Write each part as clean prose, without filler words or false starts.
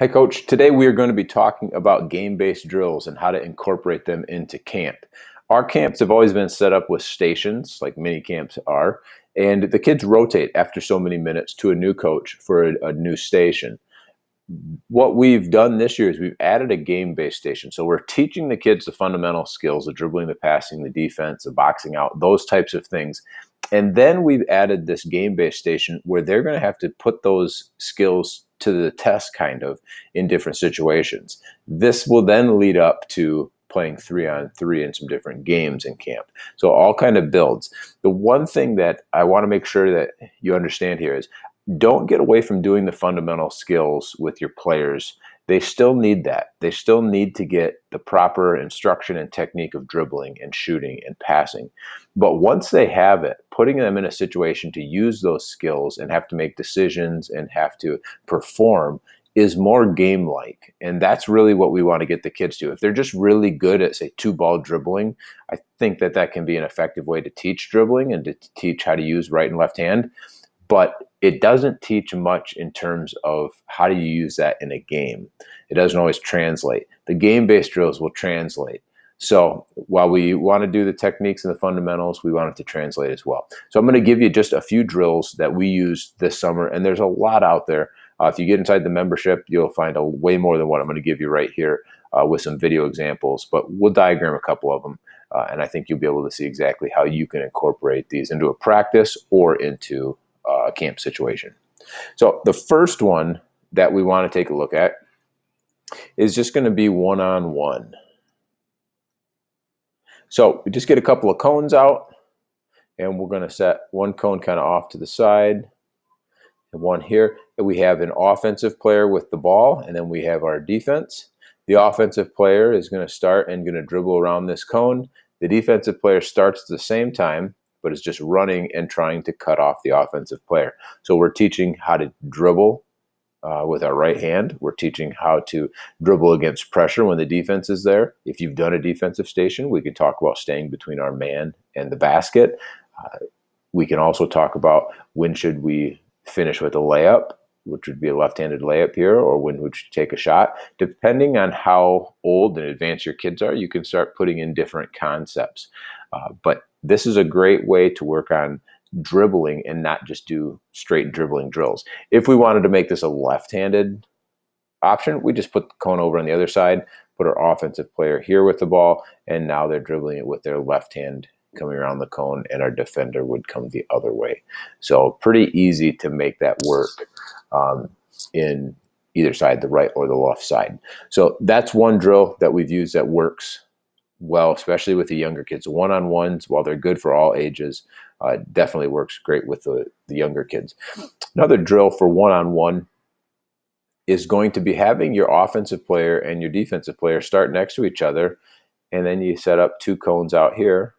Hey, Coach. Today we are going to be talking about game-based drills and how to incorporate them into camp. Our camps have always been set up with stations, like mini camps are, and the kids rotate after so many minutes to a new coach for a new station. What we've done this year is we've added a game-based station. So we're teaching the kids the fundamental skills of dribbling, the passing, the defense, the boxing out, those types of things. And then we've added this game-based station where they're going to have to put those skills to the test kind of in different situations. This will then lead up to playing 3-on-3 in some different games in camp. So all kind of builds. The one thing that I want to make sure that you understand here is don't get away from doing the fundamental skills with your players. They still need that. They still need to get the proper instruction and technique of dribbling and shooting and passing. But once they have it, putting them in a situation to use those skills and have to make decisions and have to perform is more game-like. And that's really what we want to get the kids to. If they're just really good at, say, two-ball dribbling, I think that that can be an effective way to teach dribbling and to teach how to use right and left hand. But it doesn't teach much in terms of how do you use that in a game. It doesn't always translate. The game-based drills will translate. So while we want to do the techniques and the fundamentals, we want it to translate as well. So I'm going to give you just a few drills that we used this summer, and there's a lot out there. If you get inside the membership, you'll find a way more than what I'm going to give you right here with some video examples, but we'll diagram a couple of them, and I think you'll be able to see exactly how you can incorporate these into a practice or into a camp situation. So the first one that we want to take a look at is just going to be one-on-one. So we just get a couple of cones out, and we're going to set one cone kind of off to the side and one here. And we have an offensive player with the ball, and then we have our defense. The offensive player is going to start and going to dribble around this cone. The defensive player starts at the same time, but is just running and trying to cut off the offensive player. So we're teaching how to dribble with our right hand. We're teaching how to dribble against pressure when the defense is there. If you've done a defensive station, we can talk about staying between our man and the basket. We can also talk about when should we finish with a layup, which would be a left-handed layup here, or when would you take a shot. Depending on how old and advanced your kids are, you can start putting in different concepts. But this is a great way to work on dribbling and not just do straight dribbling drills. If we wanted to make this a left-handed option, we just put the cone over on the other side, put our offensive player here with the ball, and now they're dribbling it with their left hand coming around the cone, and our defender would come the other way. So pretty easy to make that work in either side, the right or the left side. So that's one drill that we've used that works well, especially with the younger kids. One-on-ones, while they're good for all ages, definitely works great with the younger kids. Another drill for one-on-one is going to be having your offensive player and your defensive player start next to each other, and then you set up two cones out here.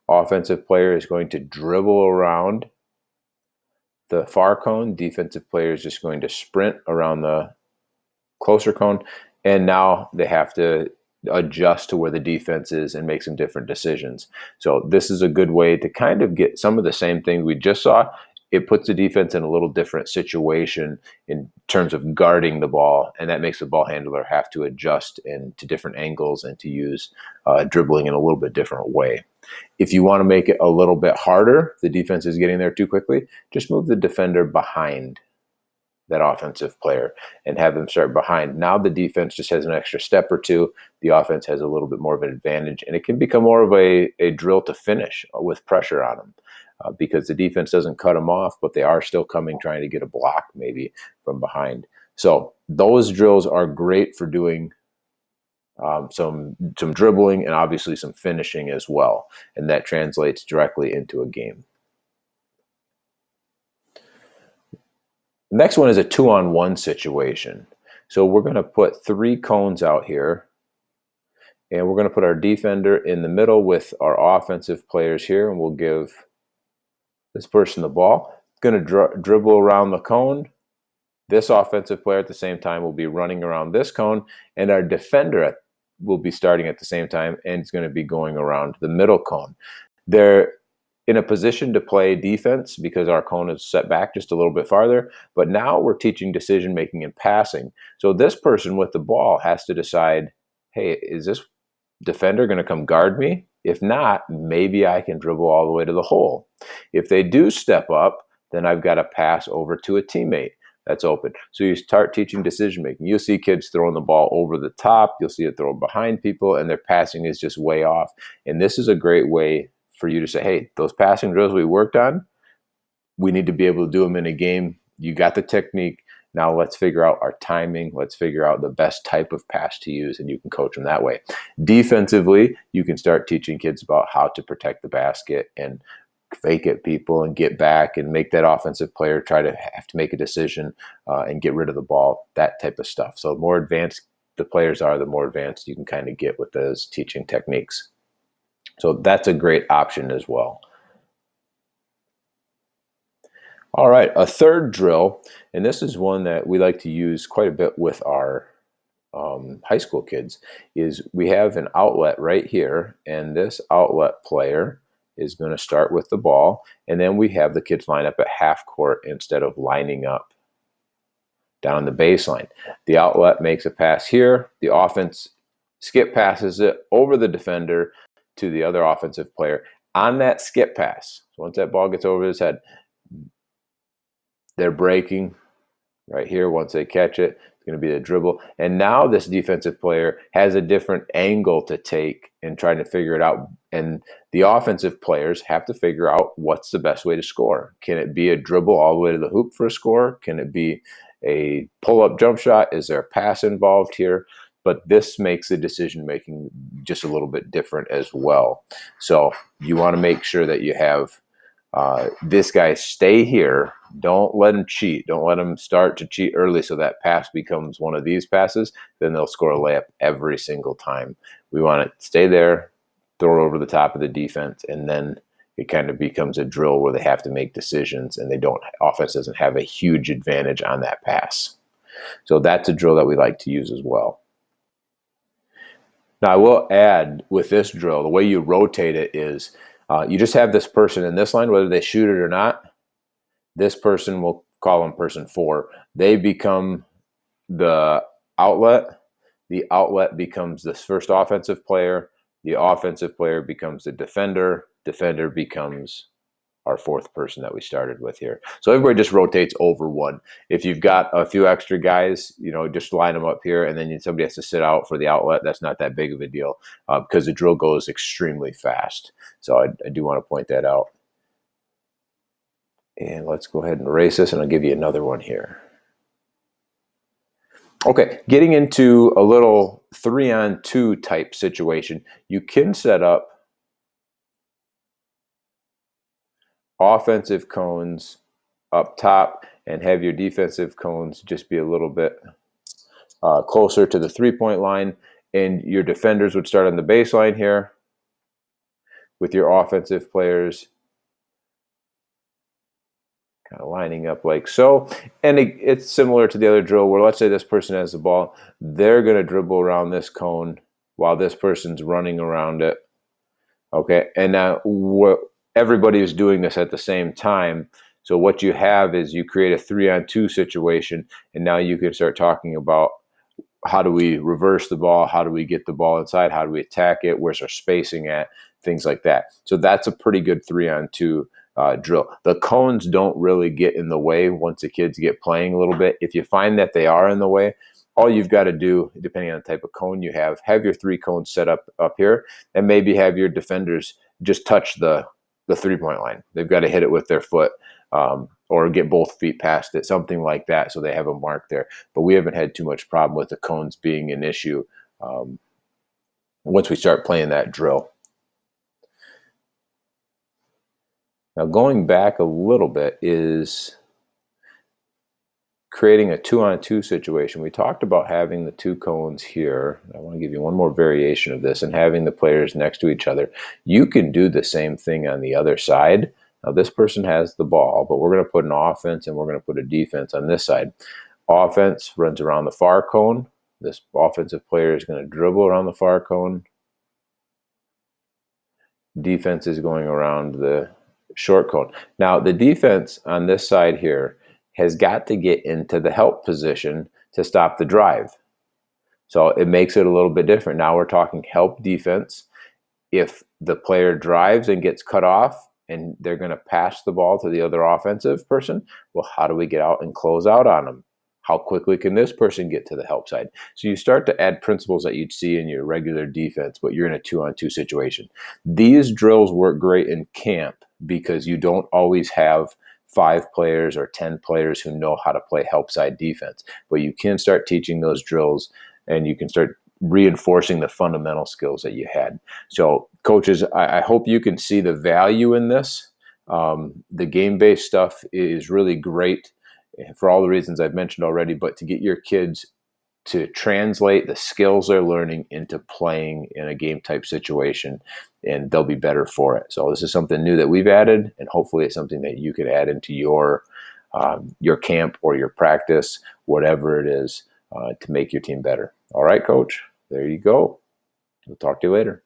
Offensive player is going to dribble around the far cone. Defensive player is just going to sprint around the closer cone, and now they have to adjust to where the defense is and make some different decisions. So this is a good way to kind of get some of the same things we just saw. It puts the defense in a little different situation in terms of guarding the ball, and that makes the ball handler have to adjust to different angles and to use dribbling in a little bit different way. If you want to make it a little bit harder, the defense is getting there too quickly, just move the defender behind that offensive player and have them start behind. Now the defense just has an extra step or two. The offense has a little bit more of an advantage, and it can become more of a drill to finish with pressure on them because the defense doesn't cut them off, but they are still coming, trying to get a block maybe from behind. So those drills are great for doing some dribbling and obviously some finishing as well, and that translates directly into a game. The next one is a two-on-one situation. So we're going to put three cones out here, and we're going to put our defender in the middle with our offensive players here, and we'll give this person the ball. It's going to dribble around the cone. This offensive player at the same time will be running around this cone, and our defender will be starting at the same time, and it's going to be going around the middle cone. in a position to play defense because our cone is set back just a little bit farther, but now we're teaching decision making and passing. So this person with the ball has to decide, hey, is this defender going to come guard me? If not, maybe I can dribble all the way to the hole. If they do step up, then I've got to pass over to a teammate that's open. So you start teaching decision making. You'll see kids throwing the ball over the top. You'll see it thrown behind people, and their passing is just way off. And this is a great way for you to say, hey, those passing drills we worked on, we need to be able to do them in a game. You got the technique. Now let's figure out our timing. Let's figure out the best type of pass to use, and you can coach them that way. Defensively, you can start teaching kids about how to protect the basket and fake at people and get back and make that offensive player try to have to make a decision and get rid of the ball, that type of stuff. So the more advanced the players are, the more advanced you can kind of get with those teaching techniques. So that's a great option as well. All right, a third drill, and this is one that we like to use quite a bit with our high school kids, is we have an outlet right here, and this outlet player is going to start with the ball, and then we have the kids line up at half court instead of lining up down the baseline. The outlet makes a pass here. The offense skip passes it over the defender to the other offensive player on that skip pass. So once that ball gets over his head, they're breaking right here. Once they catch it, it's going to be the dribble. And now this defensive player has a different angle to take and trying to figure it out. And the offensive players have to figure out what's the best way to score. Can it be a dribble all the way to the hoop for a score? Can it be a pull-up jump shot? Is there a pass involved here? But this makes the decision-making just a little bit different as well. So you want to make sure that you have this guy stay here. Don't let him cheat. Don't let him start to cheat early so that pass becomes one of these passes. Then they'll score a layup every single time. We want to stay there, throw it over the top of the defense, and then it kind of becomes a drill where they have to make decisions, and offense doesn't have a huge advantage on that pass. So that's a drill that we like to use as well. Now I will add with this drill, the way you rotate it is you just have this person in this line, whether they shoot it or not. This person, we'll call them person 4. They become the outlet. The outlet becomes this first offensive player. The offensive player becomes the defender. Defender becomes our 4th person that we started with here. So everybody just rotates over one. If you've got a few extra guys, just line them up here, and then somebody has to sit out for the outlet. That's not that big of a deal because the drill goes extremely fast. So I do want to point that out. And let's go ahead and erase this, and I'll give you another one here. Okay, getting into a little 3-on-2 type situation, you can set up offensive cones up top and have your defensive cones just be a little bit closer to the 3-point line, and your defenders would start on the baseline here with your offensive players kind of lining up like so. And it's similar to the other drill where, let's say this person has the ball, they're going to dribble around this cone while this person's running around it. Okay, and now everybody is doing this at the same time. So what you have is you create a 3-on-2 situation, and now you can start talking about how do we reverse the ball, how do we get the ball inside, how do we attack it, where's our spacing at, things like that. So that's a pretty good 3-on-2 drill. The cones don't really get in the way once the kids get playing a little bit. If you find that they are in the way, all you've got to do, depending on the type of cone you have your 3 cones set up here, and maybe have your defenders just touch the 3-point line. They've got to hit it with their foot or get both feet past it, something like that, so they have a mark there. But we haven't had too much problem with the cones being an issue once we start playing that drill. Now going back a little bit is creating a 2-on-2 situation. We talked about having the 2 cones here. I want to give you one more variation of this, and having the players next to each other. You can do the same thing on the other side. Now this person has the ball, but we're going to put an offense and we're going to put a defense on this side. Offense runs around the far cone. This offensive player is going to dribble around the far cone. Defense is going around the short cone. Now, the defense on this side here has got to get into the help position to stop the drive. So it makes it a little bit different. Now we're talking help defense. If the player drives and gets cut off and they're going to pass the ball to the other offensive person, well, how do we get out and close out on them? How quickly can this person get to the help side? So you start to add principles that you'd see in your regular defense, but you're in a 2-on-2 situation. These drills work great in camp because you don't always have 5 players or 10 players who know how to play help side defense. But you can start teaching those drills and you can start reinforcing the fundamental skills that you had. So coaches, I hope you can see the value in this. The game-based stuff is really great for all the reasons I've mentioned already, but to get your kids to translate the skills they're learning into playing in a game type situation, and they'll be better for it. So this is something new that we've added, and hopefully it's something that you can add into your camp or your practice, whatever it is, to make your team better. All right, Coach, there you go. We'll talk to you later.